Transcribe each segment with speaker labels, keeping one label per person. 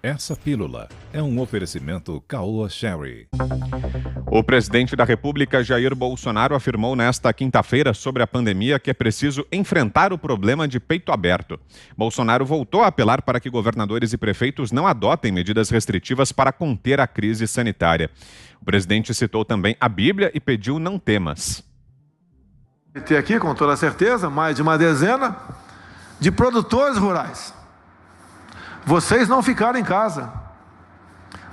Speaker 1: Essa pílula é um oferecimento Caoa Sherry.
Speaker 2: O presidente da República, Jair Bolsonaro, afirmou nesta quinta-feira sobre a pandemia que é preciso enfrentar o problema de peito aberto. Bolsonaro voltou a apelar para que governadores e prefeitos não adotem medidas restritivas para conter a crise sanitária. O presidente citou também a Bíblia e pediu não temas.
Speaker 3: Tem aqui, com toda certeza, mais de uma dezena de produtores rurais. Vocês não ficaram em casa,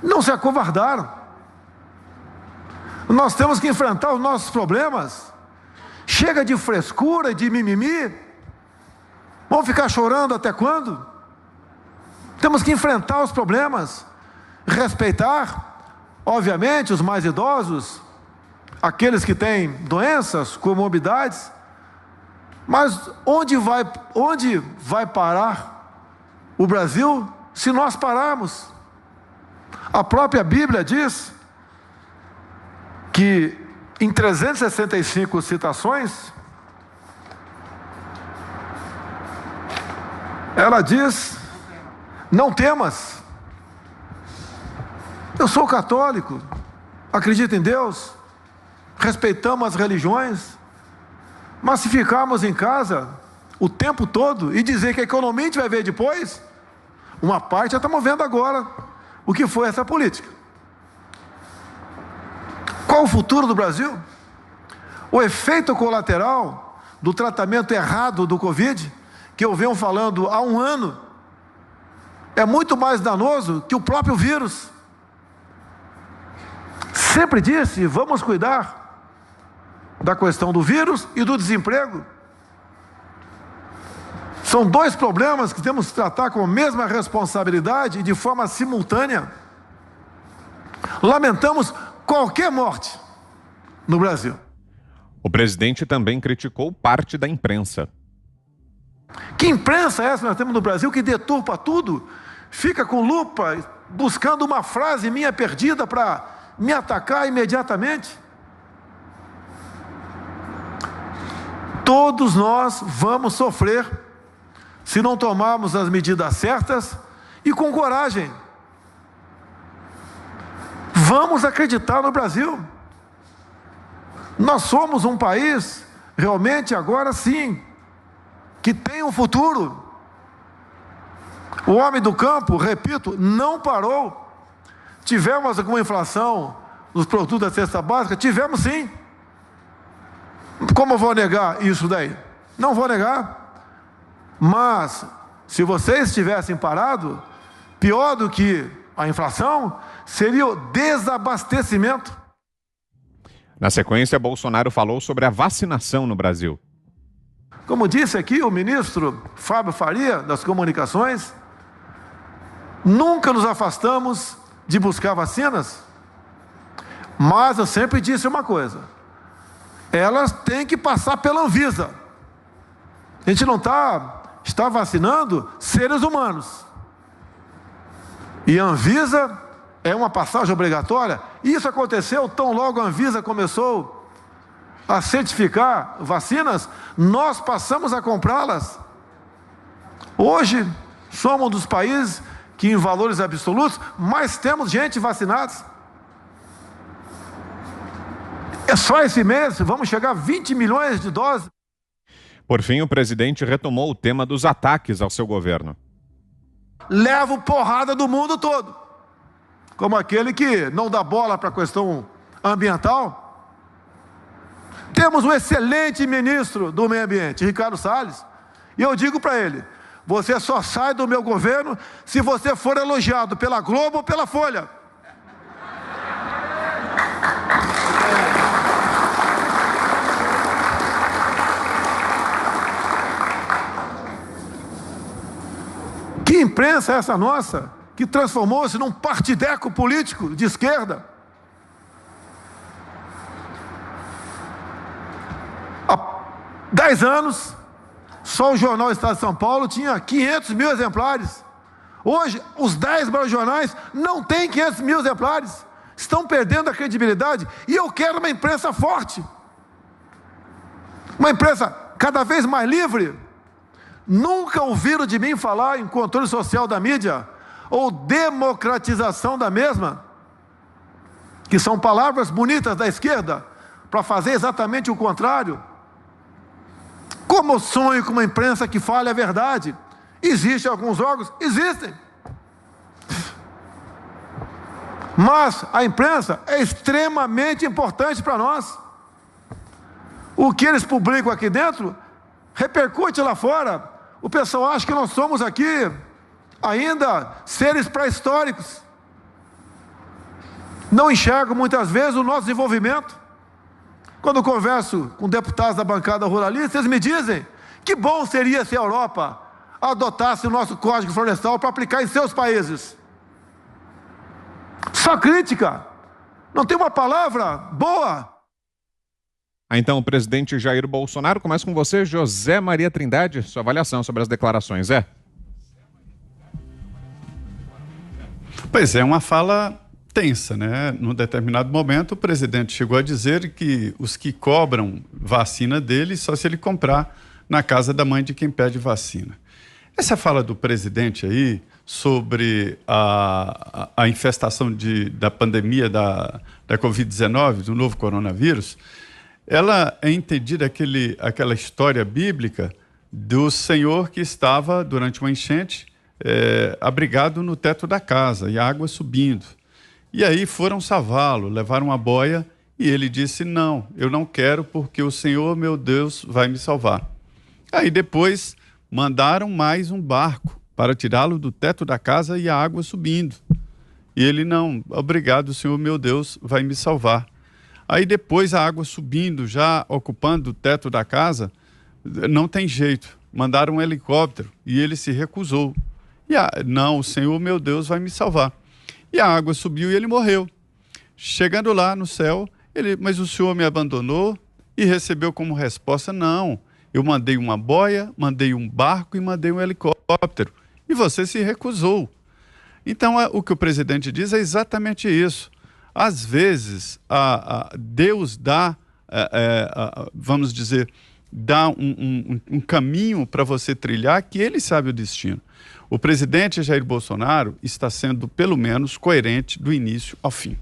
Speaker 3: não se acovardaram. Nós temos que enfrentar os nossos problemas. Chega de frescura e de mimimi. Vamos ficar chorando até quando? Temos que enfrentar os problemas, respeitar, obviamente, os mais idosos, aqueles que têm doenças, comorbidades. Mas onde vai parar o Brasil se nós pararmos? A própria Bíblia diz que em 365 citações, ela diz: não temas. Eu sou católico, acredito em Deus, respeitamos as religiões, mas se ficarmos em casa o tempo todo e dizer que a economia a gente vai ver depois, uma parte já estamos vendo agora o que foi essa política. Qual o futuro do Brasil? O efeito colateral do tratamento errado do Covid, que eu venho falando há um ano, é muito mais danoso que o próprio vírus. Sempre disse, vamos cuidar da questão do vírus e do desemprego. São dois problemas que temos que tratar com a mesma responsabilidade e de forma simultânea. Lamentamos qualquer morte no Brasil.
Speaker 2: O presidente também criticou parte da imprensa.
Speaker 3: Que imprensa é essa que nós temos no Brasil que deturpa tudo? Fica com lupa buscando uma frase minha perdida para me atacar imediatamente? Todos nós vamos sofrer se não tomarmos as medidas certas e com coragem. Vamos acreditar no Brasil. Nós somos um país, realmente agora sim, que tem um futuro. O homem do campo, repito, não parou. Tivemos alguma inflação nos produtos da cesta básica? Tivemos sim. Como eu vou negar isso daí? Não vou negar. Mas, se vocês tivessem parado, pior do que a inflação, seria o desabastecimento.
Speaker 2: Na sequência, Bolsonaro falou sobre a vacinação no Brasil.
Speaker 3: Como disse aqui o ministro Fábio Faria, das Comunicações, nunca nos afastamos de buscar vacinas, mas eu sempre disse uma coisa: elas têm que passar pela Anvisa. A gente não está vacinando seres humanos. E a Anvisa é uma passagem obrigatória. Isso aconteceu tão logo a Anvisa começou a certificar vacinas, nós passamos a comprá-las. Hoje, somos um dos países que, em valores absolutos, mais temos gente vacinada. É só esse mês, vamos chegar a 20 milhões de doses.
Speaker 2: Por fim, o presidente retomou o tema dos ataques ao seu governo.
Speaker 3: Levo porrada do mundo todo, como aquele que não dá bola para a questão ambiental. Temos um excelente ministro do meio ambiente, Ricardo Salles, e eu digo para ele: você só sai do meu governo se você for elogiado pela Globo ou pela Folha. Que imprensa é essa nossa, que transformou-se num partideco político de esquerda? Há 10 anos, só o jornal Estado de São Paulo tinha 500 mil exemplares. Hoje, os 10 maiores jornais não têm 500 mil exemplares. Estão perdendo a credibilidade. E eu quero uma imprensa forte. Uma imprensa cada vez mais livre. Nunca ouviram de mim falar em controle social da mídia. ou democratização da mesma, que são palavras bonitas da esquerda, para fazer exatamente o contrário. Como eu sonho com uma imprensa que fale a verdade? Existem alguns órgãos? Existem. Mas a imprensa é extremamente importante para nós. O que eles publicam aqui dentro repercute lá fora. O pessoal acha que nós somos aqui ainda seres pré-históricos. Não enxergam muitas vezes o nosso desenvolvimento. Quando eu converso com deputados da bancada ruralista, eles me dizem que bom seria se a Europa adotasse o nosso Código Florestal para aplicar em seus países. Só crítica. Não tem uma palavra boa.
Speaker 2: Então, o presidente Jair Bolsonaro, começa com você, José Maria Trindade, sua avaliação sobre as declarações,
Speaker 4: Pois é, uma fala tensa, né? Num determinado momento, o presidente chegou a dizer que os que cobram vacina dele só se ele comprar na casa da mãe de quem pede vacina. Essa fala do presidente aí sobre a infestação da pandemia da Covid-19, do novo coronavírus, ela é entendida aquela história bíblica do Senhor que estava, durante uma enchente, abrigado no teto da casa e a água subindo. E aí foram salvá-lo, levaram uma boia e ele disse, não, eu não quero porque o Senhor, meu Deus, vai me salvar. Aí depois mandaram mais um barco para tirá-lo do teto da casa e a água subindo. E ele, não, obrigado, o Senhor, meu Deus, vai me salvar. Aí depois a água subindo, já ocupando o teto da casa, não tem jeito. Mandaram um helicóptero e ele se recusou. Não, o Senhor, meu Deus, vai me salvar. E a água subiu e ele morreu. Chegando lá no céu, mas o Senhor me abandonou e recebeu como resposta, não, eu mandei uma boia, mandei um barco e mandei um helicóptero. E você se recusou. Então, o que o presidente diz é exatamente isso. Às vezes, Deus dá, vamos dizer, dá um caminho para você trilhar que ele sabe o destino. O presidente Jair Bolsonaro está sendo, pelo menos, coerente do início ao fim.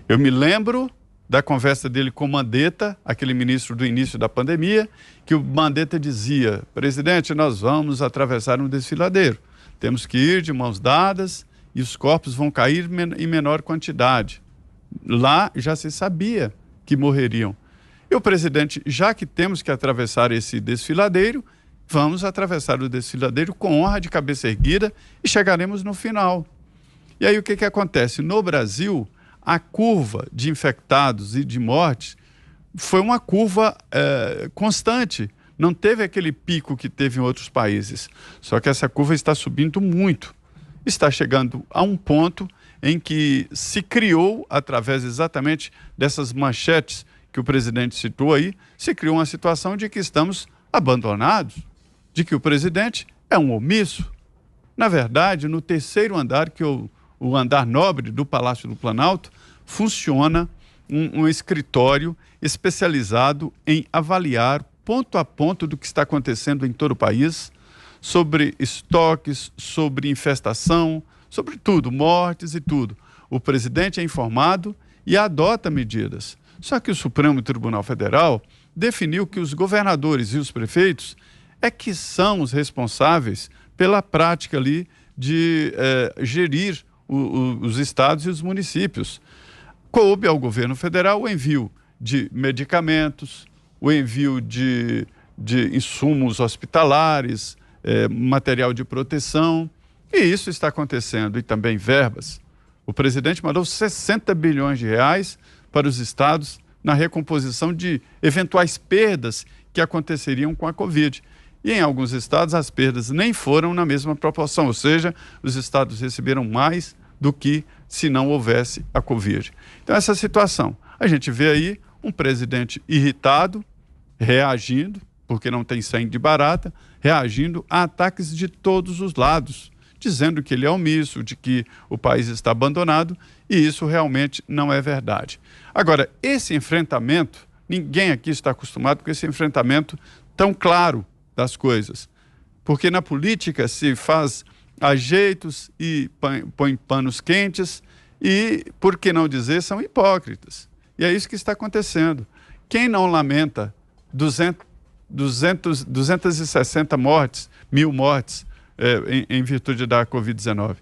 Speaker 4: Eu me lembro da conversa dele com Mandetta, aquele ministro do início da pandemia, que o Mandetta dizia, presidente, nós vamos atravessar um desfiladeiro. Temos que ir de mãos dadas e os corpos vão cair em menor quantidade. Lá já se sabia que morreriam. E o presidente, já que temos que atravessar esse desfiladeiro, vamos atravessar o desfiladeiro com honra, de cabeça erguida, e chegaremos no final. E aí o que acontece? No Brasil, a curva de infectados e de mortes foi uma curva constante. Não teve aquele pico que teve em outros países. Só que essa curva está subindo muito. Está chegando a um ponto em que se criou, através exatamente dessas manchetes que o presidente citou aí, se criou uma situação de que estamos abandonados, de que o presidente é um omisso. Na verdade, no terceiro andar, que é o andar nobre do Palácio do Planalto, funciona um escritório especializado em avaliar ponto a ponto do que está acontecendo em todo o país, sobre estoques, sobre infestação, sobre tudo, mortes e tudo. O presidente é informado e adota medidas. Só que o Supremo Tribunal Federal definiu que os governadores e os prefeitos que são os responsáveis pela prática ali de gerir os estados e os municípios. Coube ao governo federal o envio de medicamentos, o envio de insumos hospitalares, material de proteção, e isso está acontecendo, e também verbas. O presidente mandou 60 bilhões de reais para os estados na recomposição de eventuais perdas que aconteceriam com a Covid. E em alguns estados as perdas nem foram na mesma proporção, ou seja, os estados receberam mais do que se não houvesse a Covid. Então essa situação, a gente vê aí um presidente irritado, reagindo, porque não tem sangue de barata, reagindo a ataques de todos os lados, dizendo que ele é omisso, de que o país está abandonado, e isso realmente não é verdade. Agora, esse enfrentamento, ninguém aqui está acostumado com esse enfrentamento tão claro das coisas, porque na política se faz ajeitos e põem panos quentes e, por que não dizer, são hipócritas. E é isso que está acontecendo. Quem não lamenta 260 mortes, 1.000 mortes em virtude da Covid-19?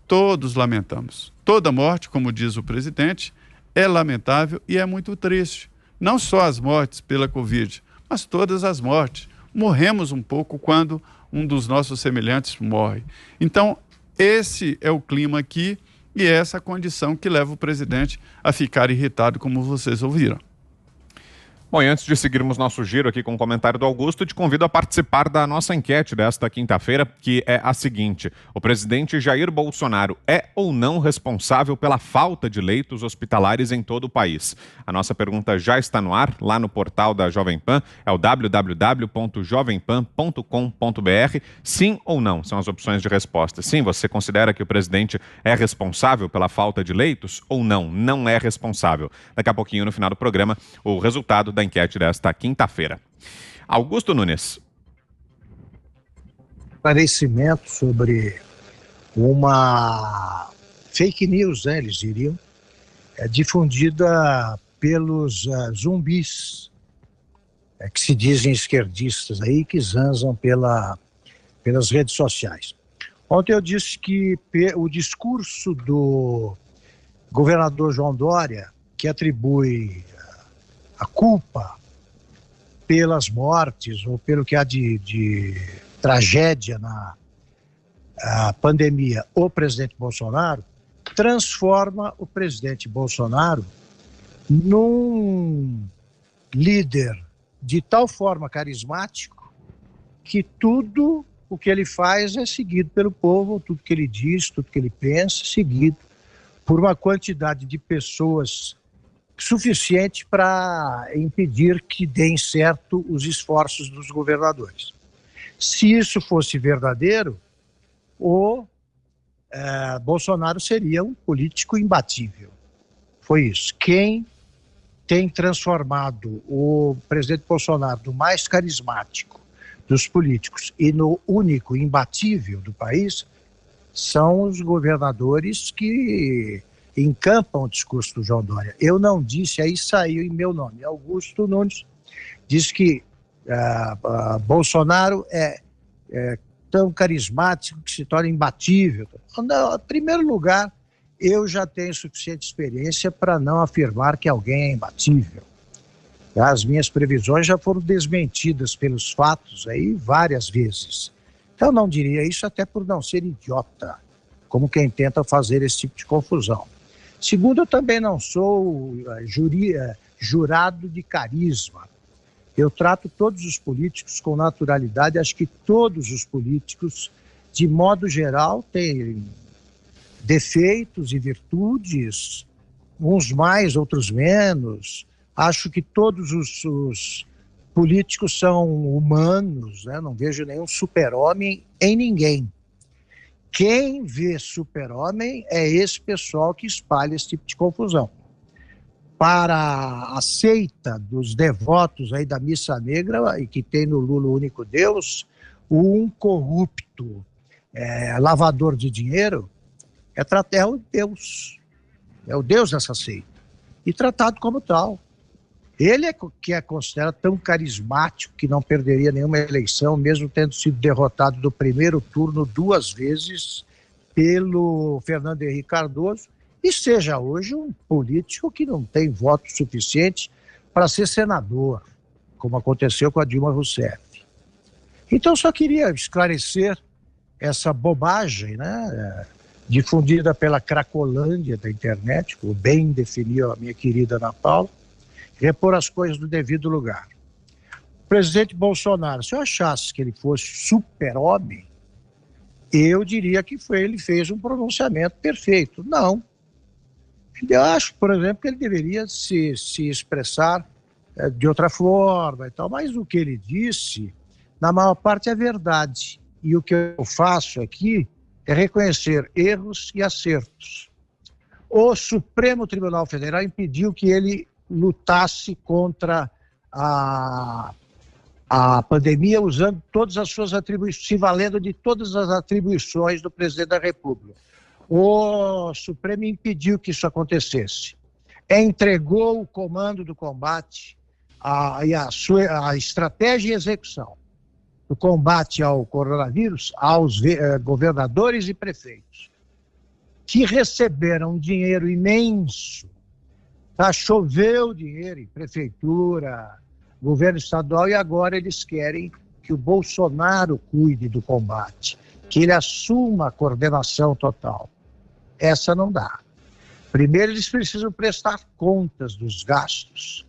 Speaker 4: Todos lamentamos. Toda morte, como diz o presidente, é lamentável e é muito triste. Não só as mortes pela Covid, mas todas as mortes. Morremos um pouco quando um dos nossos semelhantes morre. Então, esse é o clima aqui e é essa condição que leva o presidente a ficar irritado, como vocês ouviram.
Speaker 2: Bom, e antes de seguirmos nosso giro aqui com o comentário do Augusto, te convido a participar da nossa enquete desta quinta-feira, que é a seguinte: o presidente Jair Bolsonaro é ou não responsável pela falta de leitos hospitalares em todo o país? A nossa pergunta já está no ar, lá no portal da Jovem Pan, é o www.jovempan.com.br. Sim ou não são as opções de resposta. Sim, você considera que o presidente é responsável pela falta de leitos ou não? Não é responsável. Daqui a pouquinho, no final do programa, o resultado da enquete desta quinta-feira. Augusto Nunes.
Speaker 5: Esclarecimento sobre uma fake news, né, eles diriam, difundida pelos zumbis, que se dizem esquerdistas aí, que zanzam pelas redes sociais. Ontem eu disse que o discurso do governador João Dória, que atribui a culpa pelas mortes ou pelo que há de tragédia na pandemia o presidente Bolsonaro, transforma o presidente Bolsonaro num líder de tal forma carismático que tudo o que ele faz é seguido pelo povo, tudo que ele diz, tudo que ele pensa, seguido por uma quantidade de pessoas suficiente para impedir que deem certo os esforços dos governadores. Se isso fosse verdadeiro, o Bolsonaro seria um político imbatível. Foi isso. Quem tem transformado o presidente Bolsonaro no mais carismático dos políticos e no único imbatível do país são os governadores que encampam o discurso do João Dória. Eu não disse, aí saiu em meu nome. Augusto Nunes disse que Bolsonaro é tão carismático que se torna imbatível. Não, em primeiro lugar, eu já tenho suficiente experiência para não afirmar que alguém é imbatível. As minhas previsões já foram desmentidas pelos fatos aí várias vezes. Então não diria isso até por não ser idiota, como quem tenta fazer esse tipo de confusão. Segundo, eu também não sou jurado de carisma. Eu trato todos os políticos com naturalidade. Acho que todos os políticos, de modo geral, têm defeitos e virtudes, uns mais, outros menos. Acho que todos os políticos são humanos, né? Não vejo nenhum super-homem em ninguém. Quem vê super-homem é esse pessoal que espalha esse tipo de confusão. Para a seita dos devotos aí da missa negra, e que tem no Lula o único Deus, um corrupto lavador de dinheiro é o Deus dessa seita, e tratado como tal. Ele que é considerado tão carismático que não perderia nenhuma eleição, mesmo tendo sido derrotado no primeiro turno 2 vezes pelo Fernando Henrique Cardoso, e seja hoje um político que não tem voto suficiente para ser senador, como aconteceu com a Dilma Rousseff. Então só queria esclarecer essa bobagem, né, difundida pela Cracolândia da internet, como bem definiu a minha querida Ana Paula, repor as coisas no devido lugar. O presidente Bolsonaro, se eu achasse que ele fosse super-homem, eu diria que ele fez um pronunciamento perfeito. Não. Eu acho, por exemplo, que ele deveria se expressar de outra forma e tal, mas o que ele disse, na maior parte, é verdade. E o que eu faço aqui é reconhecer erros e acertos. O Supremo Tribunal Federal impediu que ele lutasse contra a pandemia usando todas as suas atribuições, se valendo de todas as atribuições do presidente da República. O Supremo impediu que isso acontecesse. Entregou o comando do combate a estratégia e execução do combate ao coronavírus aos governadores e prefeitos, que receberam um dinheiro imenso. Choveu dinheiro em prefeitura, governo estadual, e agora eles querem que o Bolsonaro cuide do combate, que ele assuma a coordenação total. Essa não dá. Primeiro, eles precisam prestar contas dos gastos.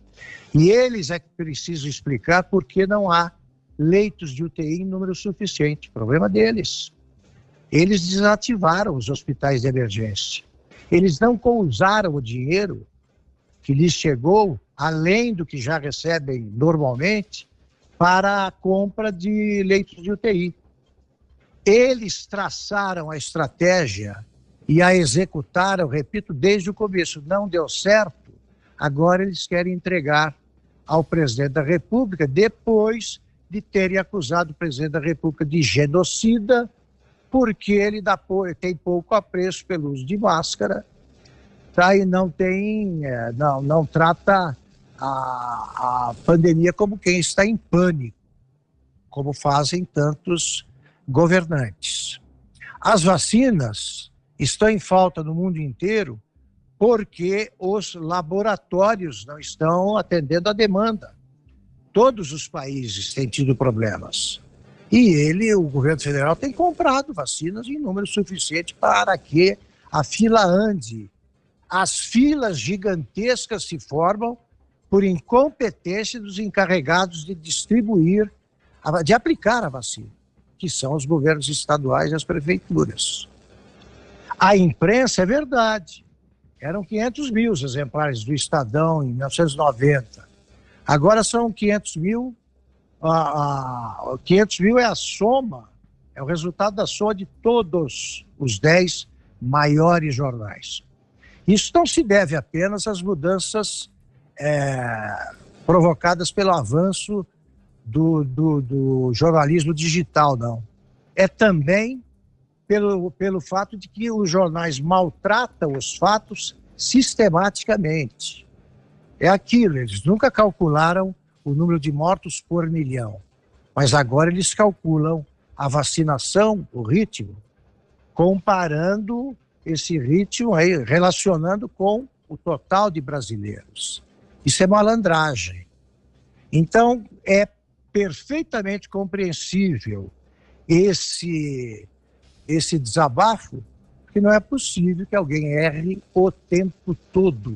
Speaker 5: E eles é que precisam explicar por que não há leitos de UTI em número suficiente. Problema deles. Eles desativaram os hospitais de emergência. Eles não usaram o dinheiro que lhes chegou, além do que já recebem normalmente, para a compra de leitos de UTI. Eles traçaram a estratégia e a executaram, repito, desde o começo. Não deu certo, agora eles querem entregar ao presidente da República, depois de terem acusado o presidente da República de genocida, porque ele tem pouco apreço pelo uso de máscara, tá? E não trata a pandemia como quem está em pânico, como fazem tantos governantes. As vacinas estão em falta no mundo inteiro porque os laboratórios não estão atendendo a demanda. Todos os países têm tido problemas. E o governo federal, tem comprado vacinas em número suficiente para que a fila ande. As filas gigantescas se formam por incompetência dos encarregados de distribuir, de aplicar a vacina, que são os governos estaduais e as prefeituras. A imprensa, é verdade, eram 500 mil os exemplares do Estadão em 1990. Agora são 500 mil. 500 mil é a soma, é o resultado da soma de todos os 10 maiores jornais. Isso não se deve apenas às mudanças provocadas pelo avanço do jornalismo digital, não. É também pelo fato de que os jornais maltratam os fatos sistematicamente. É aquilo, eles nunca calcularam o número de mortos por milhão, mas agora eles calculam a vacinação, o ritmo, comparando esse ritmo aí, relacionando com o total de brasileiros. Isso é malandragem. Então, é perfeitamente compreensível esse desabafo, porque não é possível que alguém erre o tempo todo.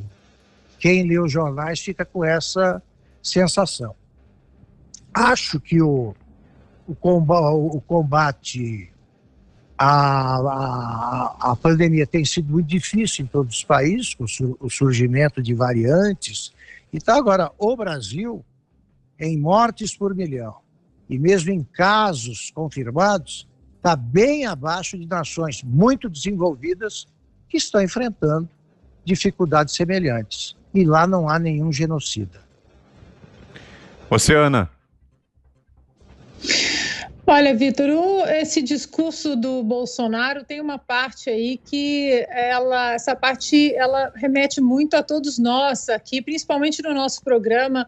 Speaker 5: Quem lê os jornais fica com essa sensação. Acho que o combate à pandemia tem sido muito difícil em todos os países, com o surgimento de variantes. Então, agora, o Brasil, em mortes por milhão, e mesmo em casos confirmados, está bem abaixo de nações muito desenvolvidas que estão enfrentando dificuldades semelhantes. E lá não há nenhum genocida.
Speaker 2: Oceana.
Speaker 6: Olha, Vitor, esse discurso do Bolsonaro tem uma parte aí que essa parte remete muito a todos nós aqui, principalmente no nosso programa,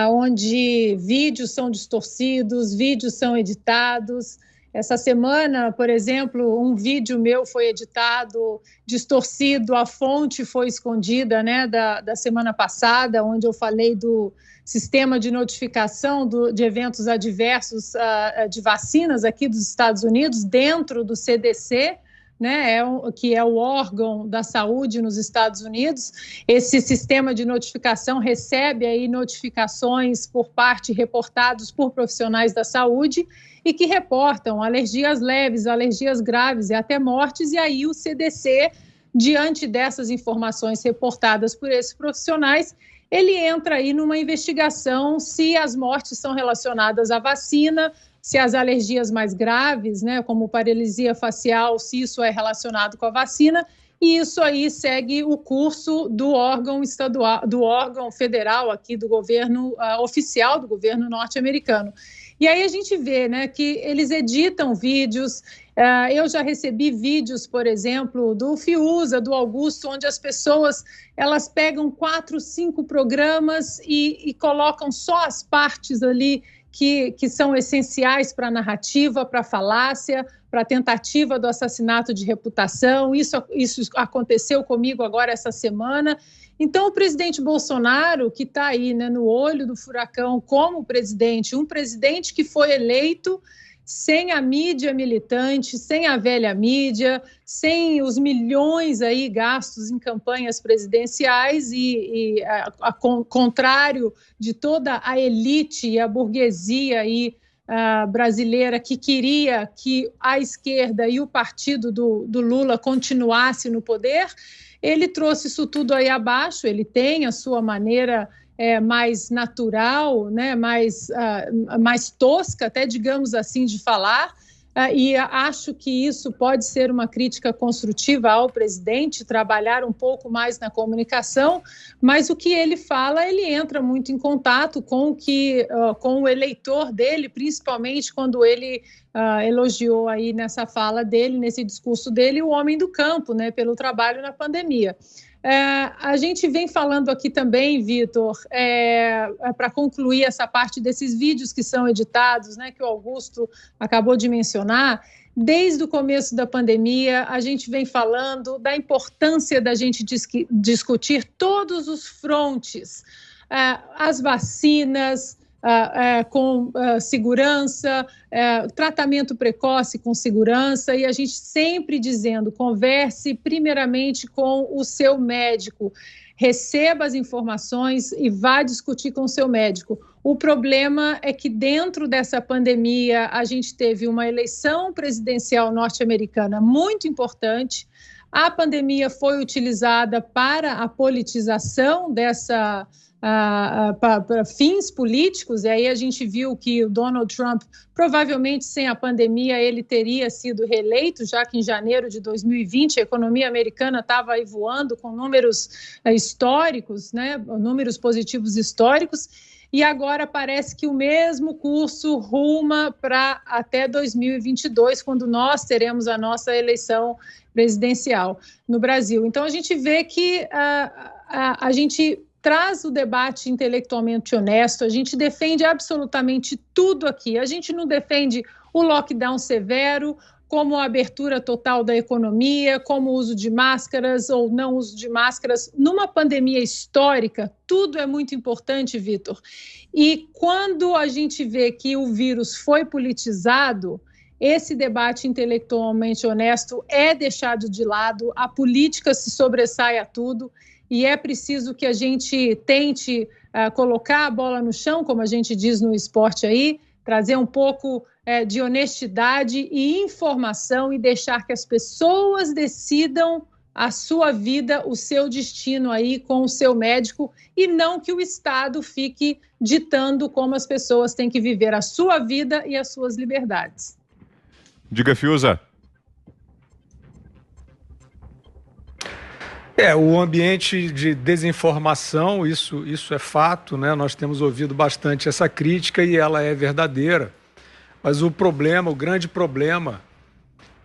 Speaker 6: onde vídeos são distorcidos, vídeos são editados. Essa semana, por exemplo, um vídeo meu foi editado, distorcido, a fonte foi escondida, né, da semana passada, onde eu falei do sistema de notificação de eventos adversos de vacinas aqui dos Estados Unidos, dentro do CDC, né, que é o órgão da saúde nos Estados Unidos. Esse sistema de notificação recebe aí notificações reportados por profissionais da saúde e que reportam alergias leves, alergias graves e até mortes, e aí o CDC, diante dessas informações reportadas por esses profissionais, ele entra aí numa investigação se as mortes são relacionadas à vacina, se as alergias mais graves, né, como paralisia facial, se isso é relacionado com a vacina, e isso aí segue o curso do órgão estadual, do órgão federal aqui do governo oficial do governo norte-americano. E aí a gente vê, né, que eles editam vídeos. Eu já recebi vídeos, por exemplo, do Fiuza, do Augusto, onde as pessoas elas pegam 4, 5 programas e colocam só as partes ali que são essenciais para a narrativa, para a falácia, para a tentativa do assassinato de reputação. Isso aconteceu comigo agora essa semana. Então, o presidente Bolsonaro, que está aí, né, no olho do furacão como presidente, um presidente que foi eleito sem a mídia militante, sem a velha mídia, sem os milhões aí gastos em campanhas presidenciais contrário de toda a elite e a burguesia aí, brasileira que queria que a esquerda e o partido do Lula continuasse no poder, ele trouxe isso tudo aí abaixo. Ele tem a sua maneira mais natural, né, mais tosca, até digamos assim, de falar, e acho que isso pode ser uma crítica construtiva ao presidente, trabalhar um pouco mais na comunicação, mas o que ele fala, ele entra muito em contato com o eleitor dele, principalmente quando ele elogiou aí nessa fala dele, nesse discurso dele, o homem do campo, né, pelo trabalho na pandemia. A gente vem falando aqui também, Vitor, para concluir essa parte desses vídeos que são editados, né, que o Augusto acabou de mencionar, desde o começo da pandemia, a gente vem falando da importância da gente discutir todos os frontes, as vacinas, com segurança, tratamento precoce com segurança, e a gente sempre dizendo, converse primeiramente com o seu médico, receba as informações e vá discutir com o seu médico. O problema é que dentro dessa pandemia a gente teve uma eleição presidencial norte-americana muito importante. A pandemia foi utilizada para a politização dessa para fins políticos, e aí a gente viu que o Donald Trump, provavelmente sem a pandemia, ele teria sido reeleito, já que em janeiro de 2020 a economia americana estava aí voando com números históricos, né, números positivos históricos, e agora parece que o mesmo curso ruma para até 2022, quando nós teremos a nossa eleição presidencial no Brasil. Então a gente vê que a gente traz o debate intelectualmente honesto, a gente defende absolutamente tudo aqui. A gente não defende o lockdown severo, como a abertura total da economia, como o uso de máscaras ou não uso de máscaras. Numa pandemia histórica, tudo é muito importante, Vitor. E quando a gente vê que o vírus foi politizado, esse debate intelectualmente honesto é deixado de lado, a política se sobressai a tudo, e é preciso que a gente tente colocar a bola no chão, como a gente diz no esporte aí, trazer um pouco de honestidade e informação e deixar que as pessoas decidam a sua vida, o seu destino aí com o seu médico, e não que o Estado fique ditando como as pessoas têm que viver a sua vida e as suas liberdades.
Speaker 2: Diga, Fiuza.
Speaker 7: O ambiente de desinformação, isso é fato, né? Nós temos ouvido bastante essa crítica e ela é verdadeira. Mas o grande problema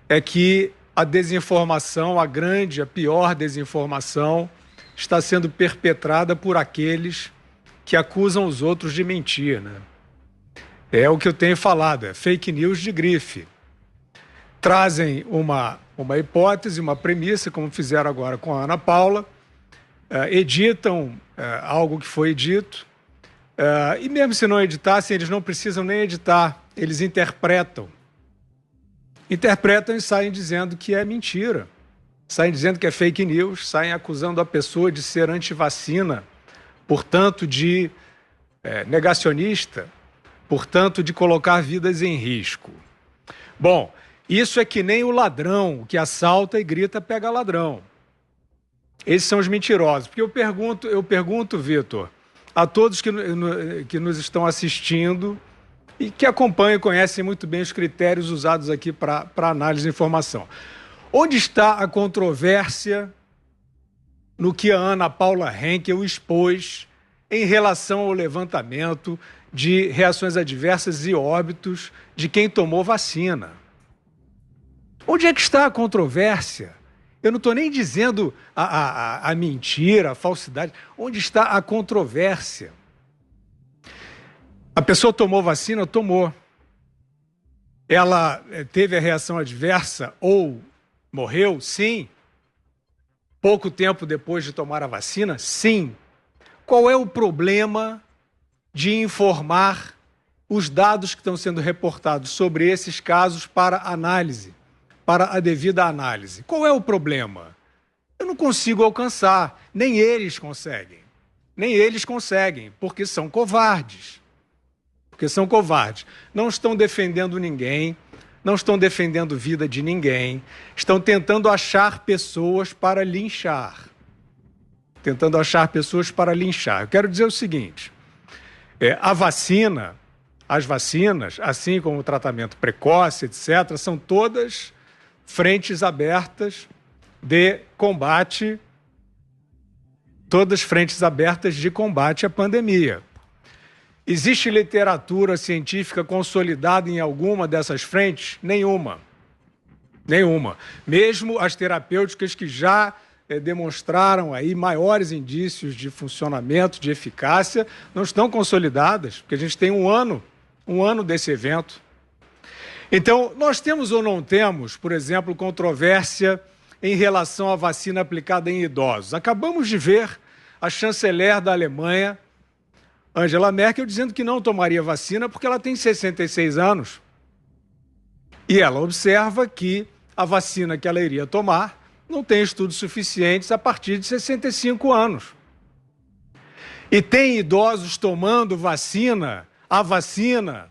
Speaker 7: é que a desinformação, a pior desinformação, está sendo perpetrada por aqueles que acusam os outros de mentir, né? É o que eu tenho falado, é fake news de grife. Trazem uma hipótese, uma premissa, como fizeram agora com a Ana Paula, editam algo que foi dito, e mesmo se não editassem, eles não precisam nem editar, eles interpretam e saem dizendo que é mentira, saem dizendo que é fake news, saem acusando a pessoa de ser antivacina, portanto de negacionista, portanto de colocar vidas em risco. Bom, isso é que nem o ladrão que assalta e grita pega ladrão. Esses são os mentirosos. Porque eu pergunto, Vitor, a todos que nos estão assistindo e que acompanham e conhecem muito bem os critérios usados aqui para análise de informação. Onde está a controvérsia no que a Ana Paula Henkel expôs em relação ao levantamento de reações adversas e óbitos de quem tomou vacina? Onde é que está a controvérsia? Eu não estou nem dizendo a mentira, a falsidade. Onde está a controvérsia? A pessoa tomou vacina? Tomou. Ela teve a reação adversa ou morreu? Sim. Pouco tempo depois de tomar a vacina? Sim. Qual é o problema de informar os dados que estão sendo reportados sobre esses casos para análise, para a devida análise? Qual é o problema? Eu não consigo alcançar, nem eles conseguem. Nem eles conseguem, porque são covardes. Porque são covardes. Não estão defendendo ninguém, não estão defendendo vida de ninguém, estão tentando achar pessoas para linchar. Tentando achar pessoas para linchar. Eu quero dizer o seguinte, as vacinas, assim como o tratamento precoce, etc., são todas frentes abertas de combate, todas frentes abertas de combate à pandemia. Existe literatura científica consolidada em alguma dessas frentes? Nenhuma. Nenhuma. Mesmo as terapêuticas que já demonstraram aí maiores indícios de funcionamento, de eficácia, não estão consolidadas, porque a gente tem um ano desse evento. Então, nós temos ou não temos, por exemplo, controvérsia em relação à vacina aplicada em idosos? Acabamos de ver a chanceler da Alemanha, Angela Merkel, dizendo que não tomaria vacina porque ela tem 66 anos. E ela observa que a vacina que ela iria tomar não tem estudos suficientes a partir de 65 anos. E tem idosos tomando a vacina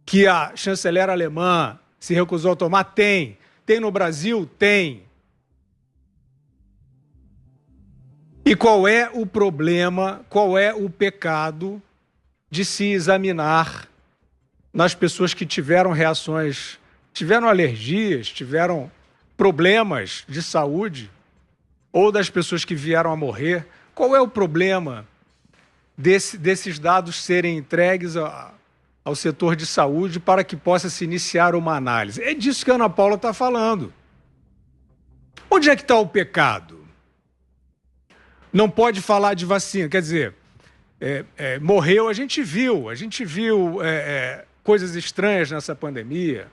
Speaker 7: que a chanceler alemã se recusou a tomar? Tem. Tem no Brasil? Tem. E qual é o problema, qual é o pecado de se examinar nas pessoas que tiveram reações, tiveram alergias, tiveram problemas de saúde, ou das pessoas que vieram a morrer? Qual é o problema desses dados serem entregues ao setor de saúde para que possa se iniciar uma análise? É disso que a Ana Paula está falando. Onde é que está o pecado? Não pode falar de vacina, quer dizer, morreu, a gente viu coisas estranhas nessa pandemia.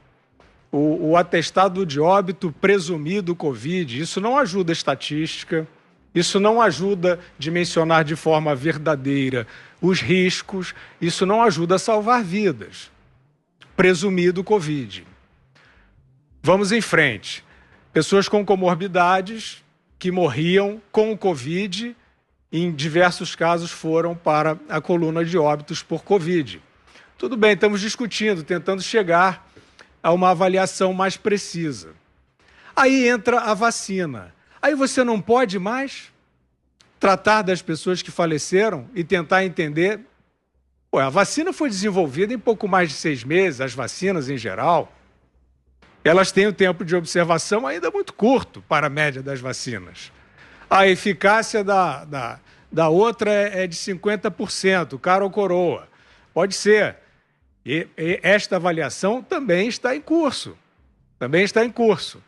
Speaker 7: O atestado de óbito presumido Covid, isso não ajuda a estatística, isso não ajuda a dimensionar de forma verdadeira os riscos, isso não ajuda a salvar vidas. Presumido Covid. Vamos em frente. Pessoas com comorbidades que morriam com o Covid, em diversos casos foram para a coluna de óbitos por Covid. Tudo bem, estamos discutindo, tentando chegar a uma avaliação mais precisa. Aí entra a vacina. Aí você não pode mais tratar das pessoas que faleceram e tentar entender. A vacina foi desenvolvida em pouco mais de 6 meses, as vacinas em geral. Elas têm um tempo de observação ainda muito curto para a média das vacinas. A eficácia da outra é de 50%, cara ou coroa. Pode ser. E esta avaliação também está em curso. Também está em curso.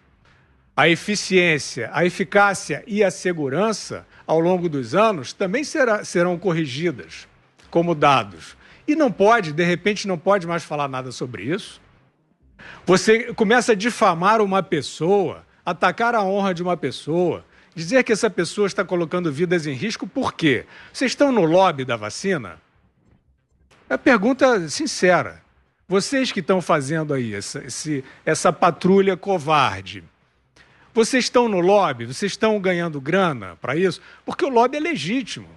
Speaker 7: A eficiência, a eficácia e a segurança, ao longo dos anos, também serão corrigidas como dados. E não pode, de repente, não pode mais falar nada sobre isso. Você começa a difamar uma pessoa, atacar a honra de uma pessoa, dizer que essa pessoa está colocando vidas em risco, por quê? Vocês estão no lobby da vacina? É pergunta sincera. Vocês que estão fazendo aí essa patrulha covarde, vocês estão no lobby? Vocês estão ganhando grana para isso? Porque o lobby é legítimo.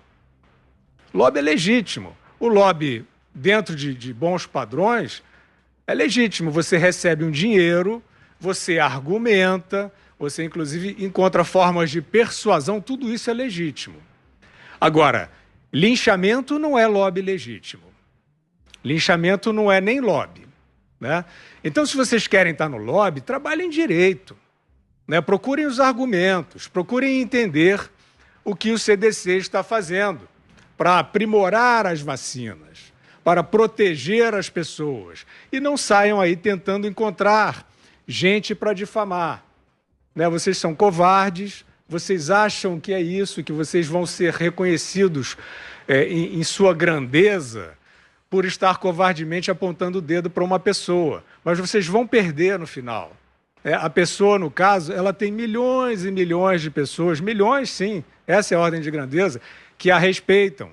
Speaker 7: O lobby é legítimo. O lobby, dentro de bons padrões, é legítimo. Você recebe um dinheiro, você argumenta, você inclusive encontra formas de persuasão, tudo isso é legítimo. Agora, linchamento não é lobby legítimo. Linchamento não é nem lobby. né? Então, se vocês querem estar no lobby, trabalhem direito, né? Procurem os argumentos, procurem entender o que o CDC está fazendo para aprimorar as vacinas, para proteger as pessoas. E não saiam aí tentando encontrar gente para difamar, né? Vocês são covardes, vocês acham que é isso, que vocês vão ser reconhecidos em sua grandeza por estar covardemente apontando o dedo para uma pessoa. Mas vocês vão perder no final. A pessoa, no caso, ela tem milhões e milhões de pessoas, milhões sim, essa é a ordem de grandeza, que a respeitam.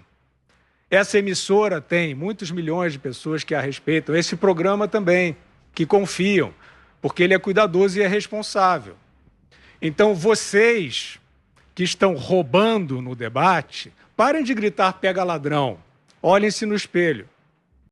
Speaker 7: Essa emissora tem muitos milhões de pessoas que a respeitam. Esse programa também, que confiam, porque ele é cuidadoso e é responsável. Então, vocês que estão roubando no debate, parem de gritar pega ladrão, olhem-se no espelho.